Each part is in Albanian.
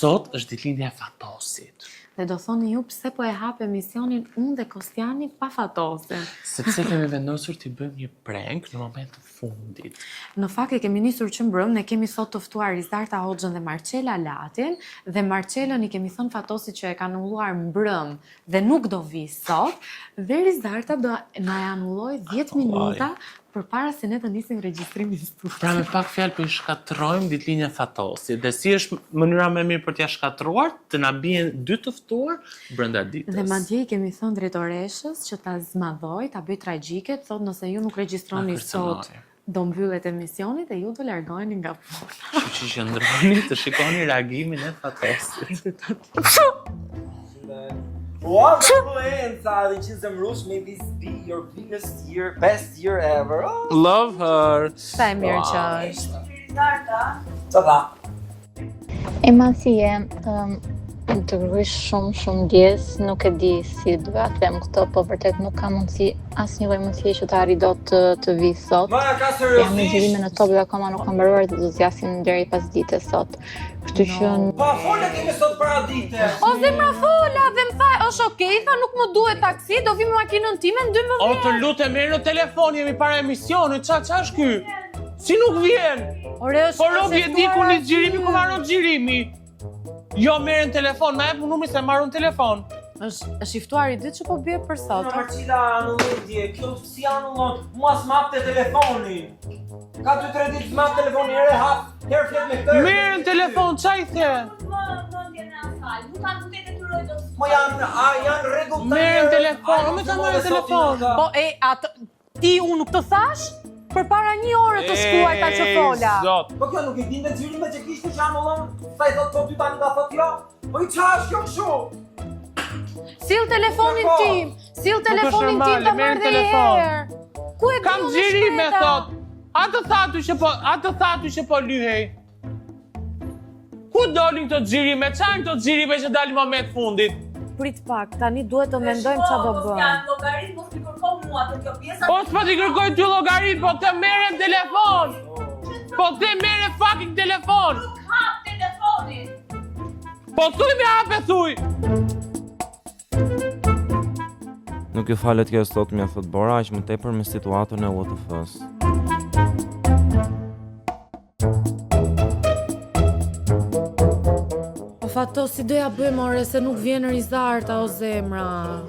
Sot është ditëlindja e Fatosit. Dhe do thoni ju pse po e hap emisionin unë dhe Kostiani pa Fatosin. Sepse kemi vendosur t'i bëjmë një prank në moment të fundit. Në fakt e kemi nisur që mbrëm, ne kemi sot të ftuar Rizarta Hoxhën dhe Marcela Latin, dhe Marcelën i kemi thënë Fatosit që e ka anulluar mbrëm dhe nuk do vi sot, dhe Rizarta do na anulloj 10 minuta përpara se ne të nisim regjistrimin studio. Pra me pak fjalë po i shkatrojmë ditëlindjen e Fatosit. Dhe si është mënyra më e mirë për t'ia shkatruar, të na bien 2 të ftuar brenda ditës. Dhe madje i kemi thënë drejtoreshës që ta zmadhoj, ta bëj tragjike, thotë nëse ju nuk regjistroni sot, do mbyllet emisioni dhe ju do largoheni nga puna. Kështu që qëndroni të shikoni reagimin e Fatosit. What influenza, që zemrush, may this be your biggest year, best year ever. Oh. Love her. Sa e mirë që është. Qa tha? Ema si e, të kërkuj shumë djes, nuk e di si duha të them këto, po vërtet nuk ka mundësi, asnjë lloj mundësie që të arri dot të vi sot. Maja ka Jam në gjyrime në top dhe akoma nuk kam mbaruar dhe do zgjasin deri pas ditës sot. Kështu që Pa, fola kemi sot para dite. O zemra fola dhe më tha, është okej, tha nuk më duhet taksi, do vi me makinën time në 12. O të lutem merr në telefon, jemi para emisionit, qa është ky? Si nuk vjen? Ore është. Po robi e di ku një xhirimi, ku marron xhirimi. Jo merr në telefon, ma jep numrin se marron telefon. Është i ftuar i dytë që po bie për sot. Marcila anulloi dje, kjo si anullon, mua s'mapte telefonin. Ka 2-3 ditë s'map telefonin, herë hap, herë flet me këtë. Merr në telefon, qa i the? Mo janë rregull të Merr në telefon, me ta merr në telefon. Po ti unë nuk të thash? Përpara 1 ore të shkruaj ta që fola. Zot. Po kjo nuk i dinte xhirime që kishte që anullon, sa i thot po ty tani ka thot jo. Po i qa është kjo kështu? Sill telefonin tim, ta marr dhe herë. Ku e Kam xhirime thot. Atë thatu që po lyhej. Ku dolin këto xhirime? Çfarë këto xhirime që dalin moment fundit? Prit pak, tani duhet të mendojmë çfarë do bëjmë. Llogarit mos t'i kërkon mua të kjo pjesa. Po s'po t'i kërkoj ty llogarit, po të merre në telefon. Po të merre fucking telefon. Hap telefonin. Po thuj me hape thuj. Nuk ju falet kjo sot mja thot Bora, aq më tepër me situatën e WTF-s. O Fato, si doja bëjmë ore se nuk vjen Rizarta o zemra.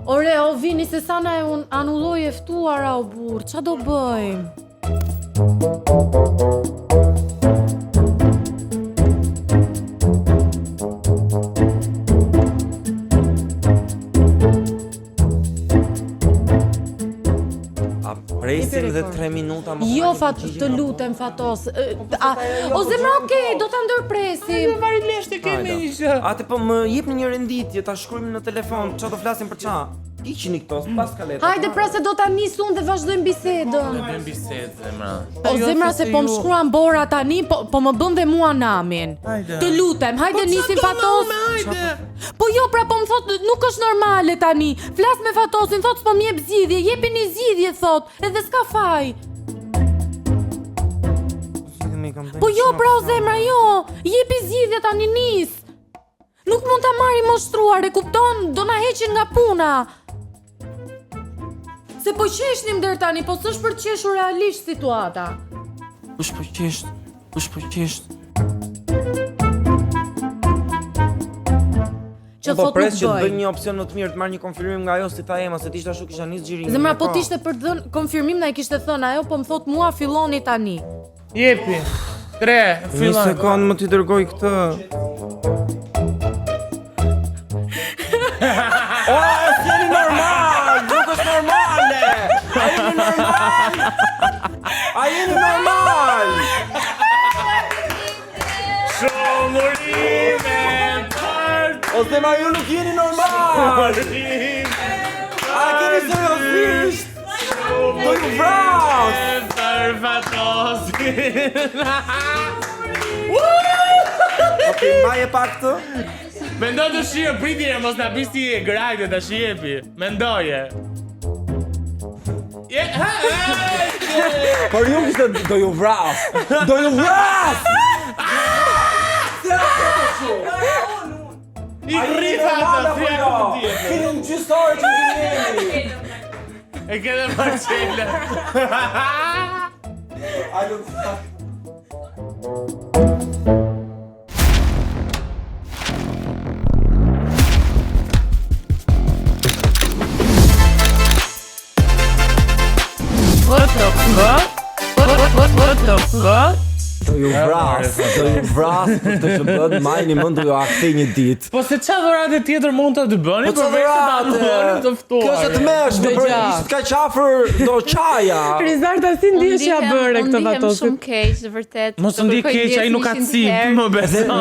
Ore, o vini se sa na e anulloj e ftuara o burr, qa do bëjmë? Presim dhe 3 minuta më. Jo, të lutem, Fatos. O zemra, okej, do ta ndërpresim. Vari leshtë kemi një. Ate po më jepni një renditje, ta shkruajmë në telefon, qa do flasim për qa? Hiqini këto, pas kaleta. Hajde pra se do ta nis unë dhe vazhdojmë bisedën. Bëjmë bisedë, zemra. O zemra se po më shkruan Bora tani, po më bën dhe mua namin. Të lutem, hajde nisim Fatos. Po jo, pra po më thot nuk është normale tani. Flas me Fatosin, thot s'po më jep zgjidhje, jepini zgjidhje thot, edhe s'ka faj. Po jo, pra o zemra, jo, jepi zgjidhje tani nis. Nuk mund ta marrim moshtruar, e kupton, do na heqin nga puna. Se po qeshnim der tani, po s'është për të qeshur realisht situata. Kush po qesht? Që Po thot pres nuk që të bëj bëj. një opsion më të mirë, të marr një konfirmim nga ajo si ta ema, se t'ishte ashtu kisha nis xhirimin. Zemra, po t'ishte për të dhënë konfirmim na i kishte thënë ajo, po më thot mua filloni tani. Jepi. 3, Një fillon. sekond më t'i dërgoj këtë. O, s'jeni normal! Nuk është normale! A jeni normal? Shumurime O zemra, ju nuk jeni normal! A keni seriozisht? Do ju vras! për Fatosin. Okej, mbaje pak këtë. Mendoj të shije pritje, mos na bëj si e grajtë ta shihepi. Mendoje. Por ju kishte do ju vras. Do ju vras! I rrita atë, si e këtë tjetër. Film gjysore që kemi. E kene Marcela. What the fuck? What the fuck? Do ju vras për të që bën, majni mend do ju akthej një ditë. Po se çfarë dhurate tjetër mund të bëni, Po përveç se ta bëni të ftuar. Kjo është të mëshme, për ishte kaq afër do çaja. Rizarta si ndihesh ja bëre këtë Ndihem vatosit? shumë keq, vërtet. Mos u ndi keq, ai nuk ka cip, më Dhe beso.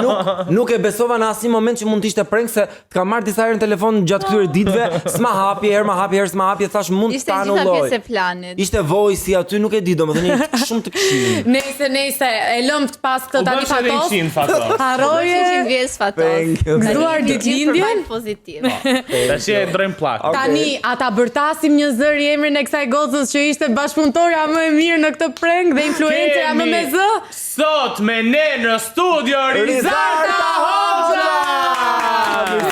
nuk e besova në asnjë moment që mund të ishte prank se të kam marrë disa herë në telefon gjatë këtyre ditëve, s'ma hapi, herë ma hapi, herë s'ma hapi, thash mund të Ishte gjitha anulloj. pjesë e planit. Ishte voice-i aty, nuk e di, domethënë shumë të këshillë. Nejse, e lëm të pas këtë tani fatos. 100 fatos. Harroje 100 vjes fatos. Thank you. Gëzuar ditëlindjen? Pozitiv. Tash e ndrojm plak. Tani, ata bërtasim një zëri emrin e kësaj gocës që ishte bashkëpunëtorja më e mirë në këtë prank dhe influencerja më me zë. Sot me ne në studio Rizarta Hoxha!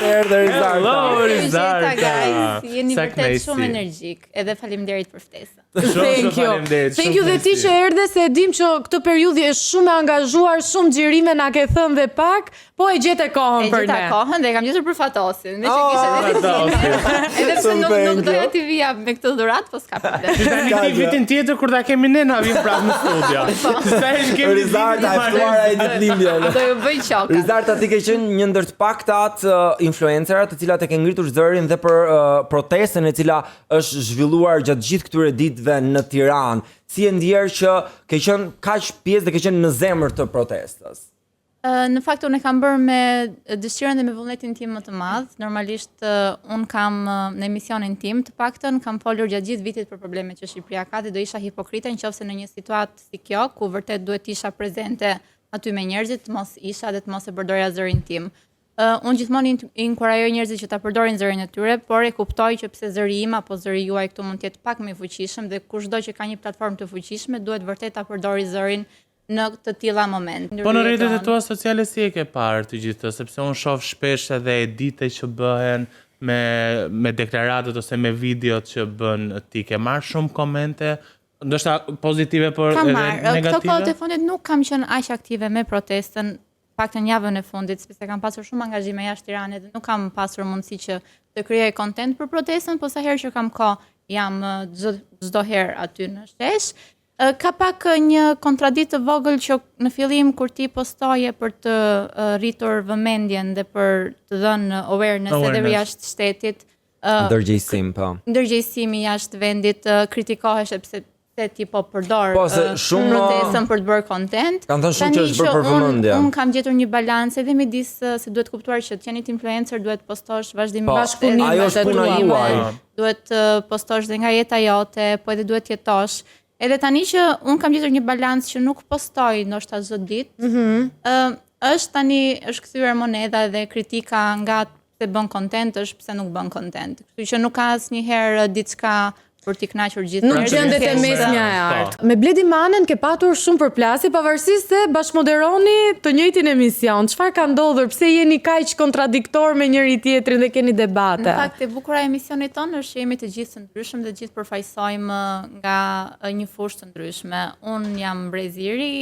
Hello Rizarta, guys. Jeni Sa vërtet knajsi. shumë energjik. Edhe faleminderit për ftesën. Thank you. Thank you dhe ti që erdhe se e dim që këtë periudhë je shumë e angazhuar, shumë xhirime na ke thënë dhe pak, po e gjete kohën E për gjitha ne. kohën dhe kam gjetur për fatosin. Me që fatosin. kishe edhe pse nuk doja t'i vija me këtë dhuratë, po s'ka problem. Tani këti vitin tjetër kur ta kemi ne na vim prapë në studio. Sa e kemi Rizarta e ftuara e ditëlindjen. Do ju bëj qoka. Rizarta ti ke qenë një ndër të paktat influencerat të cilat e ke ngritur zërin dhe për protestën e cila është zhvilluar gjatë gjithë këtyre ditëve në Tiranë. Si e ndjer që ke qenë kaq pjesë dhe ke qenë në zemër të protestës? Në fakt unë e kam bërë me dëshirën dhe me vullnetin tim më të madh. Normalisht unë kam në emisionin tim të paktën kam folur gjatë gjithë vitit për problemet që Shqipëria ka dhe do isha hipokrite nëse në një situatë si kjo ku vërtet duhet isha prezente aty me njerëzit, të mos isha dhe të mos e përdorja zërin tim. Unë gjithmonë inkurajoj njerëzit që ta përdorin zërin e tyre, por e kuptoj që pse zëri im apo zëri juaj këtu mund të jetë pak më i fuqishëm dhe kushdo që ka një platformë të fuqishme duhet vërtet ta përdori zërin në të tilla moment. Po në rrjetet e tua sociale si e ke parë të gjithë, sepse unë shoh shpesh edhe edite që bëhen me deklaratat ose me videot që bën ti, ke marrë shumë komente, ndoshta pozitive por Kam edhe marrë. Këto kohët negative? e fundit nuk kam qenë aq aktive me protestën, paktën javën e fundit, sepse kam pasur shumë angazhime jashtë Tiranës dhe nuk kam pasur mundësi që të krijoj content për protestën, po sa herë që kam kohë jam çdo herë aty në shesh. Ka pak një kontradikt të vogël që në fillim kur ti postoje për të rritur vëmendjen dhe për të dhënë awareness edhe jashtë shtetit, Ndërgjegjësim, po. ndërgjegjësimi jashtë vendit, kritikohesh sepse ti po përdor Po, se shumë protestën për të bërë content. Kanë thënë shumë që është bërë për vëmendje. Unë kam gjetur një balancë edhe midis se duhet kuptuar që të jeni influencer, duhet postosh vazhdimisht bashkëpunime ajo është të puna tua. juaj. duhet postosh dhe nga jeta jote, po edhe duhet jetosh. Edhe tani që unë kam gjetur një balancë që nuk postoj ndoshta çdo ditë, është tani është kthyer monedha dhe kritika nga pse bën content është pse nuk bën content. Kështu që nuk ka asnjëherë diçka për t'i kënaqur gjithë Nuk njerëzit. gjendet e mesmja e artë. Me Bledi Manen ke patur shumë përplasje pavarësisht se bashkëmoderoni të njëjtin emision. Çfarë ka ndodhur? Pse jeni kaq kontradiktor me njëri tjetrin dhe keni debate? Në fakt, e bukura e emisionit tonë është që jemi të gjithë të ndryshëm dhe të gjithë përfaqësojmë nga një fushë të ndryshme. Unë jam Breziri,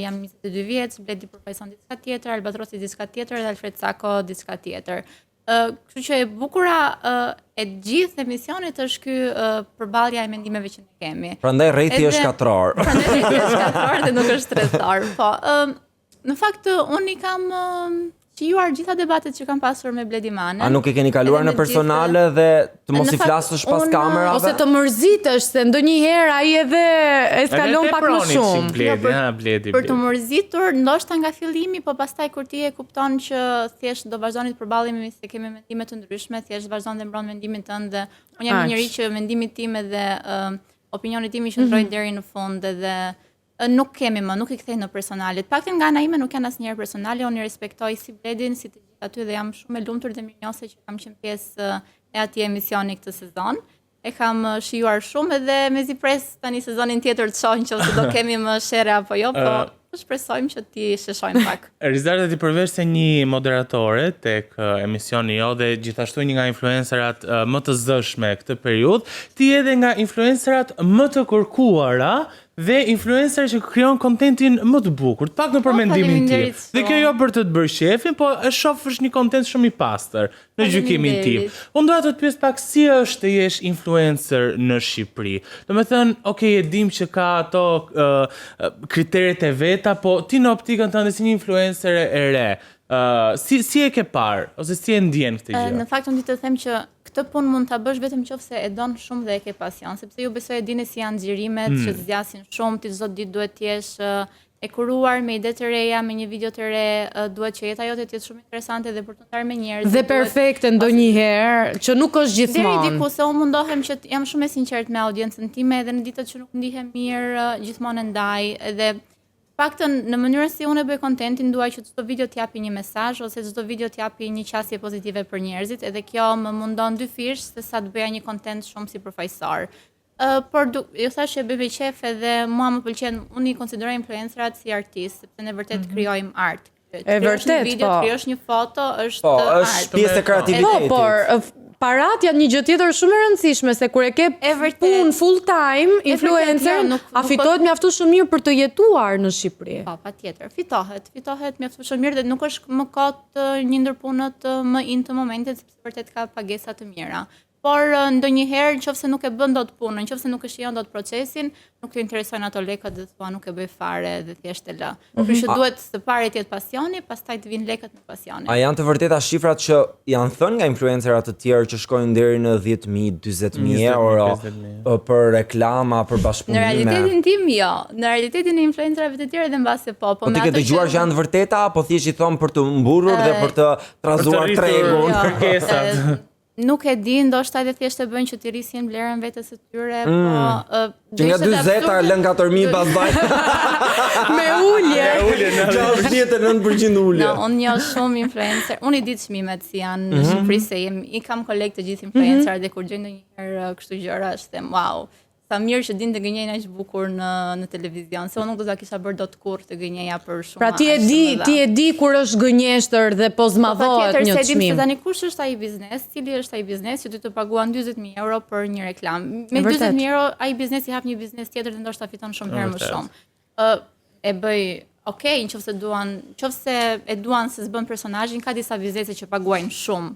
jam 22 vjeç, Bledi përfaqëson diçka tjetër, Albatrosi diçka tjetër dhe Alfred Sako diçka tjetër. Kështu që e bukura e gjithë emisionit është ky përballja e mendimeve që ne kemi. Prandaj rreti është katror. Prandaj rreti është katror dhe nuk është stresor. Po, në fakt unë i kam qiuar gjitha debatet që kam pasur me Bledi Manen. A nuk e keni kaluar në personale dhe të mos i flasësh pas kamerave? Ose të mërzitesh se ndonjëherë ai edhe eskalon pak më shumë. Bledi. Për të mërzitur, ndoshta nga fillimi, po pastaj kur ti e kupton që thjesht do vazhdoni të përballemi se kemi mendime të ndryshme, thjesht vazhdon të mbron mendimin tënd dhe unë jam një njerëz që mendimi tim edhe opinioni tim i qëndrojnë deri në fund edhe nuk i kthej në personale. Paktën nga ana ime nuk janë asnjëherë personale, unë i respektoj si Bledin, si të gjithë aty dhe jam shumë e lumtur dhe mirënjohëse që kam qenë pjesë e atij emisioni këtë sezon. E kam shijuar shumë edhe mezi pres tani sezonin tjetër të shoh nëse do kemi më shere apo jo, po shpresojmë që ti sheshojmë pak. Rizarda, ti përveç se një moderatore tek emisioni jo dhe gjithashtu një nga influencerat më të zëshme këtë periudhë, ti edhe nga influencerat më të kërkuara dhe influencer që krijon kontentin më të bukur, pak në përmendimin tim. faleminderit Dhe kjo jo për të të bërë shefin, po e shoh është një kontent shumë i pastër në gjykimin tim. Unë doja të të pyes pak si është të jesh influencer në Shqipëri. Domethënë, okay, e dim që ka ato kriteret e veta, po ti në optikën tënde si një influencer e re, si e ke parë ose si e ndjen këtë gjë? Në fakt unë di të them që këtë punë mund ta bësh vetëm nëse e don shumë dhe e ke pasion, sepse ju besoj e dini si janë xhirimet që zgjasin shumë, ti çdo ditë duhet të jesh e kuruar me ide të reja, me një video të re, duhet që jeta jote të jetë shumë interesante dhe për të ndarë me njerëz. Dhe perfekte ndonjëherë, që nuk është Deri gjithmonë. diku se unë mundohem që jam shumë e sinqert me audiencën time edhe në ditët që nuk ndihem mirë gjithmonë e ndaj edhe paktën në mënyrën si unë e bëj kontentin duaj që çdo video t'japi një mesazh ose çdo video t'japi një qasje pozitive për njerëzit, edhe kjo më mundon dyfish se sa të bëja një kontent shumë si përfaqësor. Por ju thash që bëj qef edhe mua më pëlqen, unë i konsideroj influencerat si artist, sepse ne vërtet krijojmë art. E vërtet, video, po. krijosh një foto, është Po, art. është pjesë e Po, kreativitetit. por parat janë një gjë tjetër shumë e rëndësishme se kur e ke vërtet. punë full time, influencer, jo, nuk a fitohet mjaftu shumë mirë për të jetuar në Shqipëri. Po, patjetër. Fitohet mjaft shumë mirë dhe nuk është më kot një ndër punët më in të momentit sepse vërtet ka pagesa të mira. Por ndonjëherë nëse nuk e bën dot punën, nëse nuk e shijon dot procesin, nuk të interesojnë ato lekët dhe thua nuk e bëj fare dhe thjesht e lë. Kështu që duhet së pari të jetë pasioni, pastaj të vinë lekët me pasione. A janë të vërteta shifrat që janë thënë nga influencerat të tjerë që shkojnë deri në 10.000, 40.000 euro 20.000. për reklama, për Në bashkëpunime? realitetin tim jo. Në realitetin e influencerave të tjerë dhe mbase po. Po ti me ke ato dëgjuar që janë të vërteta apo thjesht i thon për të mburur dhe për të trazuar rritur, tregun? jo. kërkesat. Nuk e di, ndoshta edhe thjesht e bëjnë që të rrisin vlerën vetes së tyre, po Që nga 40 lën 4.000 pastaj. Me ulje. 69% ulje. No, unë njoh shumë influencer. Unë i di çmimet si janë në Shqipëri se i kam kolegë të gjithë influencer dhe kur gjej ndonjëherë kështu gjëra është them wow. Sa mirë që din të gënjejnë aq bukur në televizion. Se unë nuk do ta kisha bërë dot kurrë të gënjeja për shumë. Pra ti e di kur është gënjeshtër dhe po zmadhohet një se dim se çmim. tani kush është ai biznes, cili është ai biznes që ty të paguan 40.000 euro për një reklam. Me Vërtet. 40.000 euro ai biznesi hap një biznes tjetër dhe ndoshta fiton shumë herë më Vërtet. shumë. E bëj okay, nëse e duan se s'bën personazhin, ka disa biznese që paguajnë shumë.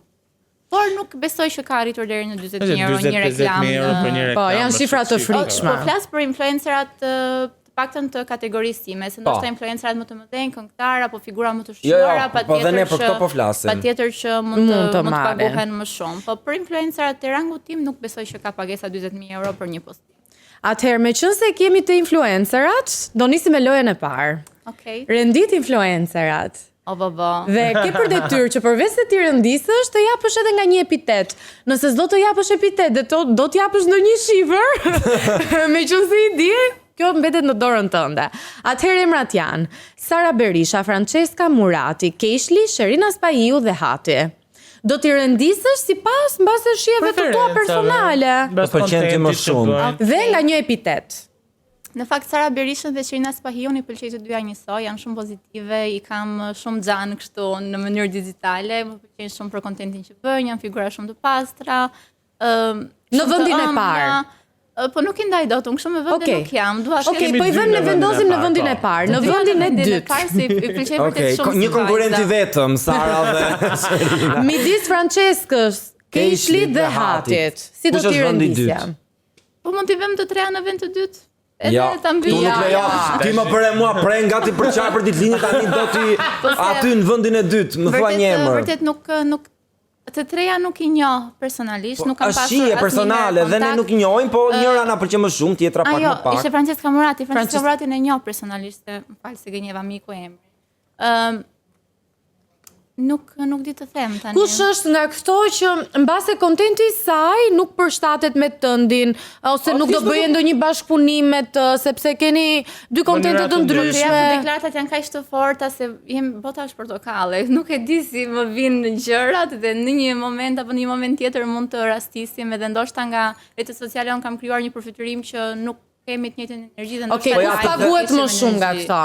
Por nuk besoj që ka arritur deri në 40.000 euro një reklam. 40-50.000 euro për një reklam. Po, janë është shifra të shifra. frikshme. Po flas për influencerat të paktën të kategorisë time, se ndoshta influencerat më të mëdhenj, këngëtar apo figura më të Jo, shquara, po dhe ne për këto po flasim. Patjetër që mund të marrin. paguhen më shumë. Po për influencerat të rangut tim nuk besoj që ka pagesa 40.000 euro për një postim. Atëherë, me qënë se kemi të influencerat, do nisim me lojën e parë. Okej. Rendit influencerat. O bo. Dhe ke për detyrë që përveç se ti rëndisësh, të japësh edhe nga një epitet. Nëse s'do të japësh epitet dhe do të japësh ndonjë shifër, me qënë se i di, kjo mbetet në dorën tënde. Atëherë emrat janë Sara Berisha, Francesca Murati, Keshli, Sherina Spahiu dhe Hati. Do t'i rëndisësh sipas mbase shijeve të tua personale Mbas Më pëlqen ti më kontentit që shumë. bëjnë. dhe nga një epitet. Në fakt Sara Berishën dhe Sherina Spahiun i pëlqej të dyja njësoj, janë shumë pozitive, i kam shumë xhan kështu në mënyrë digjitale, më pëlqejnë shumë për kontentin që bëjnë, janë figura shumë të pastra. Në vendin e parë. Po nuk i ndaj dot, unë kështu me vendin Okej. nuk jam. Dua Okej, Kemi po i dy vëmë në ne vendin e vendosim në parë, vendin e po. parë, në vendin e dytë. Parë se i pëlqej vërtet Okej, shumë. një si konkurrent i vajza. vetëm, Sara dhe Midis Franceskës, Keshlit dhe Hatit. Si do Kush t'i është vendi i rendisja? dytë? Po mund t'i vëmë të treja në vend të dytë? Edhe Ja, ta tu mbyll. nuk lejo. Ti më bëre mua pre gati për çfarë për ditëlindjen tani do ti aty në vendin e dytë, më thua një emër. Vërtet nuk të treja nuk i njoh personalisht, nuk kam Është pasur shije personale dhe ne nuk i njohim, po njëra na pëlqen më shumë, tjetra pak më Jo, pak. ishte Francesca Murati. Francesca Murati e njoh personalisht, më fal se gënjeva miku emri. Nuk di të them tani. Kush është nga këto që mbase kontenti i saj nuk përshtatet me tëndin, ose nuk do bëjë ndonjë bashkëpunim me të, sepse keni dy kontente të Mënyra të Ja, ndryshme. po deklaratat janë kaq të forta se bota është portokalle. Nuk e di si më vinë gjërat dhe në një moment apo në një moment tjetër mund të rastisim edhe ndoshta nga rrjetet sociale un kam krijuar një përfytyrim që nuk kemi të njëjtën energji dhe Okej, ja, kush paguhet më shumë nga këto?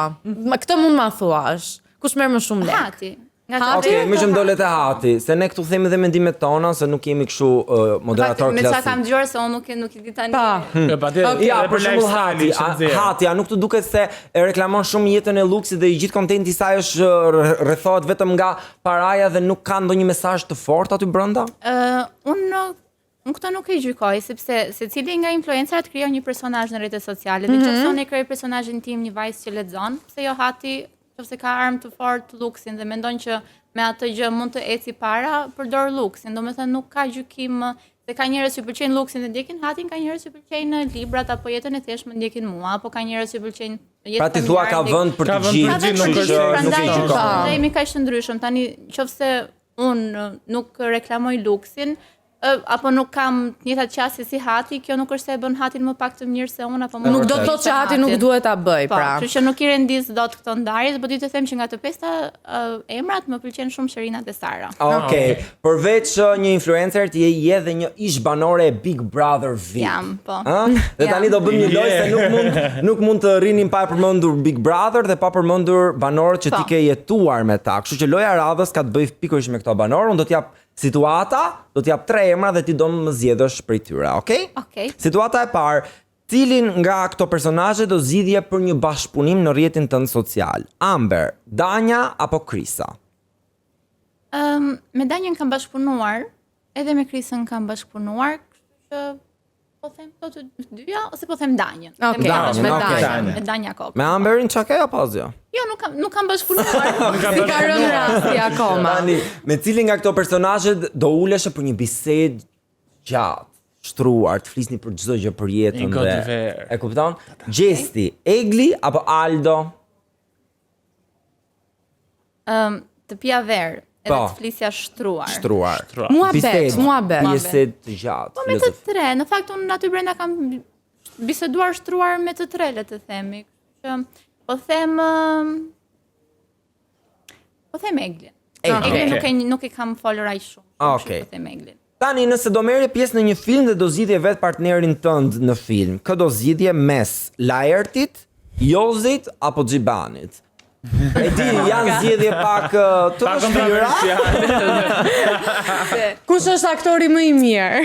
Këtë mund ma thuash. Kush merr më shumë lek? Hati. Nga Hati? Okej, më që më dolet e hati, se ne këtu themi dhe mendimet tona, se nuk jemi kështu moderator Me çka klasik. kam dëgjuar se unë nuk i di tani. Ja, për shembull Hati, a nuk të duket se e reklamon shumë jetën e luksit dhe i gjithë kontenti i saj është rrethohet vetëm nga paraja dhe nuk ka ndonjë mesazh të fortë aty brenda? Unë këto nuk e gjykoj, sepse secili nga influencerat krijon një personazh në rrjetet sociale, dhe nëse unë krijoj personazhin tim një vajzë që lexon, pse jo Hati, nëse ka armë të fortë luksin dhe mendon që me atë gjë mund të eci para, përdor luksin. Domethënë nuk ka gjykim, se ka njerëz që pëlqejnë luksin dhe ndjekin Hatin, ka njerëz që pëlqejnë librat apo jetën e thjeshtë ndjekin mua, apo ka njerëz që pëlqejnë jetën. Pra ti thua ka vend për të gjithë, kështu që nuk e gjykon. Ne jemi kaq të ndryshëm. Tani nëse unë nuk reklamoj luksin, apo nuk kam të njëjtat qasje si Hati, kjo nuk është se e bën Hatin më pak të mirë se unë apo më. Nuk do të thotë që Hati nuk duhet ta bëj, pra. Kështu që nuk I rendis dot këto ndarjes, por di të them që nga të pesta emrat më pëlqen shumë Sherina dhe Sara. Okej, përveç një influencer ti je dhe një ish banore e Big Brother VIP. Jam, po. Dhe tani do bëjmë një lojë se nuk mund të rrinim pa përmendur Big Brother dhe pa përmendur banorët që ti ke jetuar me ta. Kështu që loja e radhës ka të bëjë pikërisht me këto banorë. Unë do t'jap situata, do t'jap 3 emra dhe ti do më zgjedhësh prej tyre, okay? Okej. Situata e parë, cilin nga këto personazhe do zgjidhje për një bashkëpunim në rrjetin tënd social? Amber, Danja apo Krisa? Me Danjen kam bashkëpunuar, edhe me Krisën kam bashkëpunuar, kështu që po them këto të dyja ose po them Danjen. Okej, Me Danja Kok. Me Amberin çka ke apo asgjë? Jo, nuk kam bashkëpunuar. Si ka rënë rasti akoma. Tani, me cilin nga këto personazhe do uleshe për një bisedë gjatë, shtruar, të flisni për çdo gjë për jetën dhe e kupton? Gjesti, Egli apo Aldo? Të pija verë, edhe të flisja shtruar. Shtruar. Muhabet. Bisedë të gjatë. Po me të tre, në fakt unë aty brenda kam biseduar shtruar me të tre, le të themi. Që po them Eglin. Eglin nuk e kam folur aq shumë. Okej. Po them Eglin. Tani, nëse do merrje pjesë në një film dhe do zgjidhje vetë partnerin tënd në film, kë do zgjidhje mes Laertit, Jozit apo Xhibanit? E di, janë zgjedhje pak të vështira. Kush është aktori më I mirë?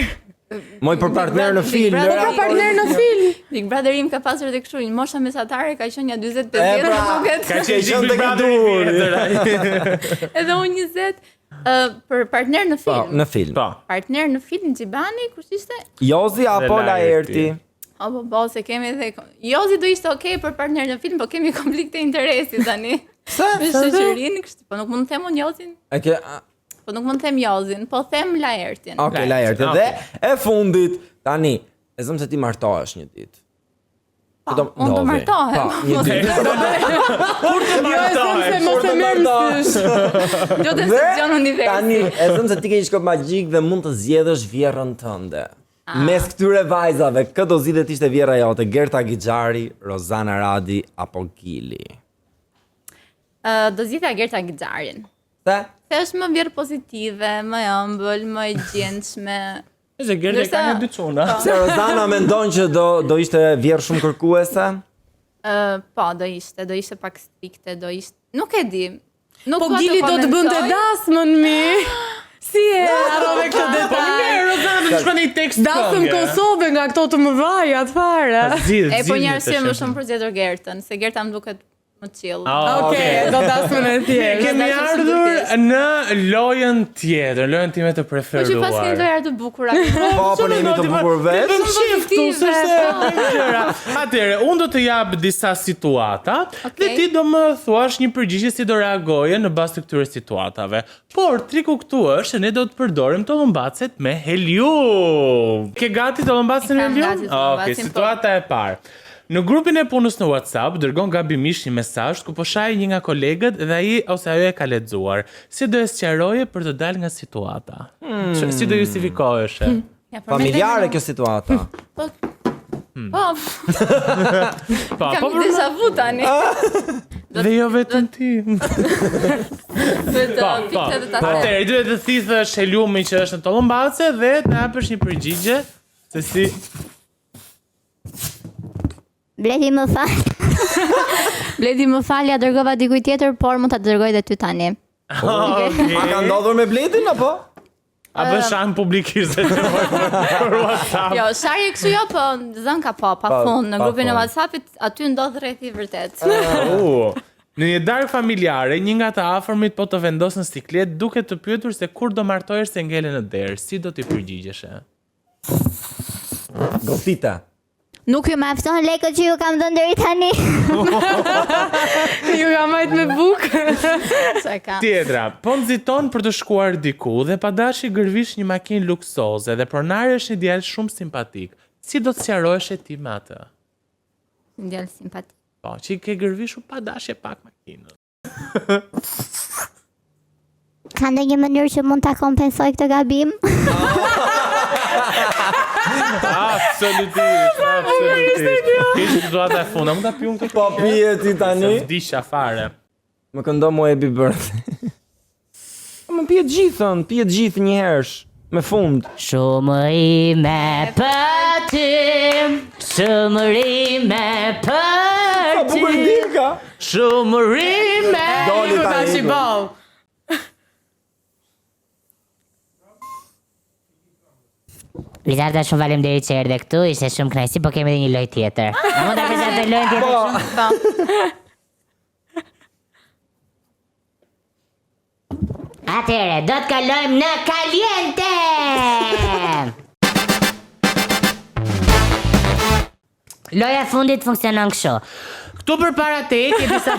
Moj për partner në film. Po për partner në film. Big Brother im ka pasur edhe kështu, një mosha mesatare ka qenë ja 45 vjeç, duket. Ka qenë Big Brother. Edhe unë 20 për partner në film. Në film. Partner në film Xhibani, kush ishte? Jozi apo Laerti? Po, se kemi edhe Jozi do ishte okay për partner në film, po kemi konflikte interesi tani. Me shoqërinë, kështu, po nuk mund të them unë Jozin. Po nuk mund të them Jozin, po them Laertin. Okej, Laertin. Dhe e fundit, tani, e zëm se ti martohesh një ditë. Unë do martohem. Një ditë. Kur të martohesh? Mos e merrësh. Do të seksion universi. Tani, e zëm se ti ke një shkop magjik dhe mund të zgjedhësh vjerrën tënde. Mes këtyre vajzave, kë do zgjidhet ishte vjerra jote? Gerta Gixhari, Rozana Radi apo Gili? Do zgjidhja Gerta Gixharin. Se? Se është më vjerë pozitive, më ëmbël, më e gjendshme. Se Gerta ka një dy çuna. Se Rozana mendon që do ishte vjerë shumë kërkuese? Po, do ishte pak strikte, do ishte... Nuk e di. Po Gili do të bënte dasmën mi. Si e harrove këtë detaj? Rozana të shkon një tekst këngë. Dasëm Kosovë nga këto të mëdhaja të fare. Po një arsye më shumë për zgjedhur Gertën, se Gerta më duket më chill. Okej, do dasmën e thjeshtë. Kemi ardhur në lojën tjetër, lojën time të preferuar. Po që pas një lojë të bukura. Po ne jemi të bukur vetë. Atëherë, unë do të jap disa situata dhe ti do më thuash një përgjigje si do reagoje në bazë të këtyre situatave. Por triku këtu është se ne do të përdorim tollombacet me helium. Ke gati tollombacen me helium? Okej, situata e parë. Në grupin e punës në WhatsApp dërgon gabimisht një mesazh ku po shaj një nga kolegët dhe ai ose ajo e ka lexuar. Si do e sqaroje për të dalë nga situata? Si do justifikohesh? Familjare kjo situata. Po, kam déjà vu tani. Dhe jo vetëm ti. Atëherë, duhet të thithësh heliumin që është në tollombace dhe të hapësh një përgjigje se si Bledi më fal. Bledi më fal, ja dërgova dikujt tjetër, por mund ta dërgoj edhe ty tani. Okej. A ka ndodhur me Bledin apo? A bën shan publikisht për WhatsApp. Jo, sharje kështu jo, po zën ka pa fund në pa grupin e fund. WhatsAppit, aty ndodh rrethi i vërtet. Në një darkë familjare, një nga të afërmit po të vendos në siklet duke të pyetur se kur do martohesh se ngele në derë, si do t'i përgjigjeshe? Gotita. Nuk ju mjafton lekët që ju kam dhënë deri tani. Ju ka majt me bukë. Sa ka. Tjetra, po nxiton për të shkuar diku dhe padashi gërvish një makinë luksoze dhe pronari është një djalë shumë simpatik. Si do të sqarohesh ti me atë? Ndjel simpatik. Po, që i ke gërvishur padashje pak makinën. Ka ndonjë mënyrë që mund ta kompensoj këtë gabim? Absolutisht. Kish situata e fundit, mund ta piun këtë. Po pije ti tani? Vdisha fare. Më këndo mu happy birthday. Më pije të gjithë një herësh, me fund. Shumëri me për ty, shumëri me për Po bukur ndim ka. Shumëri me Doli tani. ball. Lizarda, shumë faleminderit që erdhe këtu, ishte shumë kënaqësi, po kemi edhe një lojë tjetër. A mund ta prezantoj lojën tjetër? Atëre, do të kalojmë në Caliente! Loja e fundit funksionon kështu. Këtu përpara te ke disa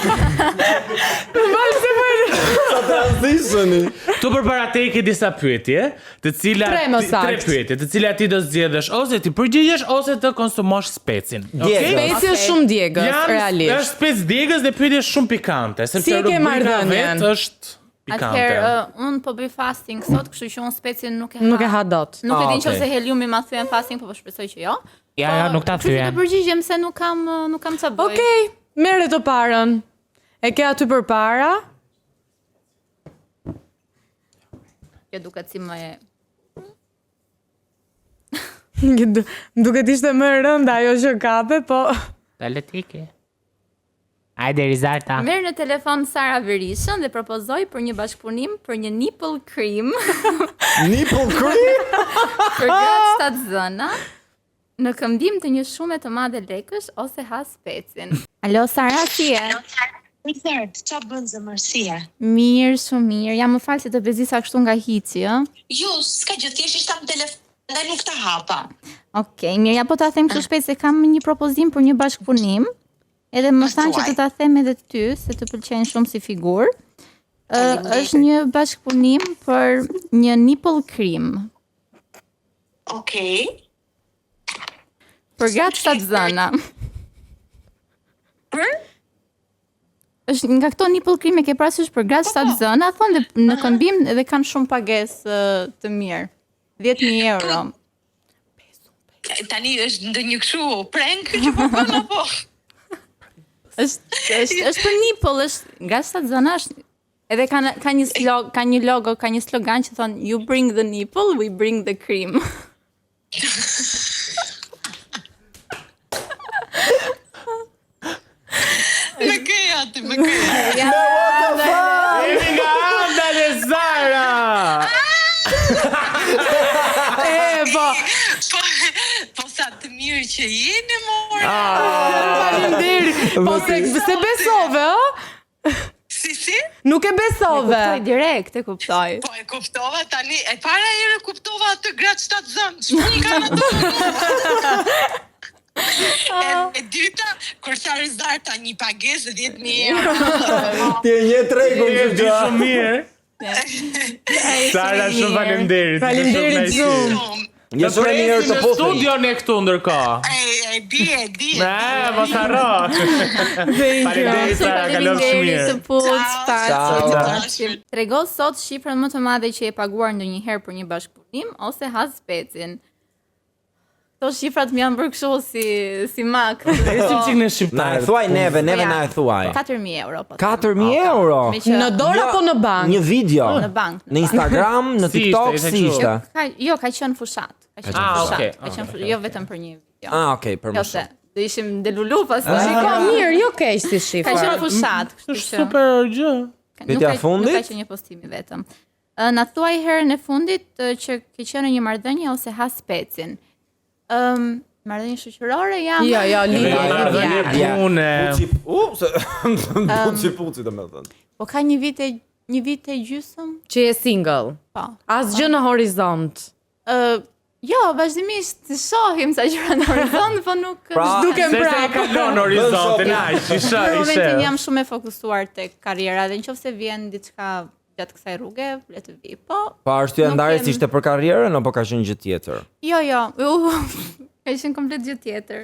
Tranzitioni. Këtu përpara te ke disa pyetje, të cilat Tre më saktë. tre pyetje, të cilat ti do zgjedhësh ose ti përgjigjesh ose të konsumosh specin. Djegës. Speci është shumë djegës, realisht. Është spec djegës dhe pyetje shumë pikante, sepse Si e ke rubrika marrëdhënien? vetë është pikante. Atëherë, unë po bëj fasting sot, kështu që unë specin nuk e ha. Nuk e ha dot. Nuk e din okay. nëse heliumi ma thyen fasting, po shpresoj që jo. Ja, nuk ta Kështu që thyen. të përgjigjem se nuk kam ç'a bëj. Okej, merre të parën. E ke aty përpara? Kjo duket si më e Duket ishte më e rënda ajo që kape, po Politike. Hajde Rizarta. Merr në telefon Sara Berishën dhe propozoj për një bashkëpunim për një nipple cream Nipple cream? për gratë shtatë zëna në këmbim të një shume të madhe lekësh ose ha specin. Alo Sara, si je? Mirë, qa bën zëmërësia? Mirë, shumë mirë. Ja më falë se të bezisa kështu nga hici, ë? Jo, s'ka gjë, thjesht ishta në telefon, dhe nuk ta hapa. Okej, mirë, ja po ta them kështu shpejt se kam një propozim për një bashkëpunim. Edhe më thanë që të ta them edhe ty, se të pëlqen shumë si figurë. Është një bashkëpunim për një nipple cream. Okej. Për gratë shtatë zëna. Është nga këto nipple cream e ke parasysh për gratë shtatë zëna, thonë dhe në këmbim edhe kanë shumë pagesë të mirë. 10.000 euro. Tani është ndonjë kështu prank që po bën apo? Është për nipple, është nga shtatë zëna, është edhe ka një logo, ka një slogan që thonë you bring the nipple, we bring the cream. Me këja ti, me këja. Jemi nga anda dhe Sara! Po sa të mirë që jeni, more. faleminderit. Po se besove, ë? Si? Nuk e besove. Kuptoj direkt, e kuptoj. Po e kuptova tani, e para herë kuptova atë gratë shtatë zënë. Ç'pun kanë ato? E dyta, kur sa Rizarta një pagesë 10.000 euro. Ti e një tregun Je që di shumë mirë. Sara, shumë faleminderit. Faleminderit shumë. Je shumë e mirë të Në puthur. studio ne këtu ndërkohë. E di. Mos harro. Faleminderit Sara, kalon shumë mirë. Të putë, Ciao. Trego sot shifrën më të madhe që e paguar ndonjëherë për një bashkëpunim ose ha specin. Këto shifrat më janë bërë kështu si mak. Ishim çik në Na e shqiptar. thuaj neve na e thuaj. 4.000 euro. Po, 4.000 euro. me që Në dorë apo në bank? Një video. në bank. Në Instagram, në Si TikTok, ishte, si ishte ishte? Ka qenë fushat. Ka qenë Ah, fushat. okay, Ka qenë fushat, jo vetëm për një video. Ah, okay, për më Jo se shumë. do ishim delulu pastaj. Shiko mirë, jo keq si shifra. Ka qenë fushat, kështu Është që super gjë. Pyetja e fundit? Nuk ka qenë një postimi vetëm. Na thuaj herën e fundit që ke qenë në një marrëdhënie ose ha specin. Marrëdhënie shoqërore jam. Jo, Marrëdhënie pune. Puci domethënë. Po ka një vit e gjysmë? Që je single. Po. Asgjë në horizont. Jo, vazhdimisht shohim sa gjëra në horizont, po nuk dukem Se e kalon horizontin, Në momentin jam shumë e fokusuar tek karriera dhe nëse vjen diçka gjatë kësaj rruge, le të vi. Po arsyeja e ndarjes ishte për karrierën apo ka qenë gjë tjetër? Jo. Ka qenë komplet gjë tjetër.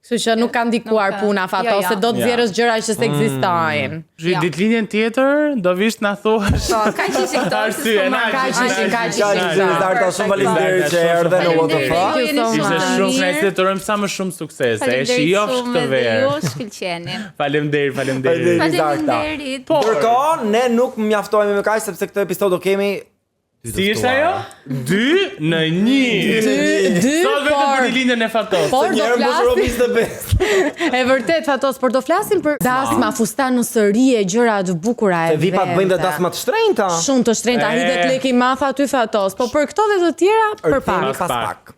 Kështu që nuk ka ndikuar puna fato, se do të zjerësh gjëra që s'ekzistojnë. Ditëlindjen tjetër do vish na thuash. Po, ka që këto. Zarta, shumë faleminderit që erdhe në What the Fuck. Ishte shumë kënaqësi, të urojmë sa më shumë sukses. E shijofsh këtë verë. Ju shkëlqeni. Faleminderit. Faleminderit. Ndërkohë, ne nuk mjaftohemi me kaq sepse këtë episod do kemi Si ishte ajo? 2 në 1. Sot vetëm për ditëlindjen e Fatos. Por do flasim. E vërtet Fatos, por do flasim për dasma, fustan në sëri e gjëra të bukura e vetë. Se vipat bëjnë dhe dasma të shtrenjta. Shumë të shtrenjta, hidet leki math aty Fatos, po për këto dhe të tjera për pak. Pas pak.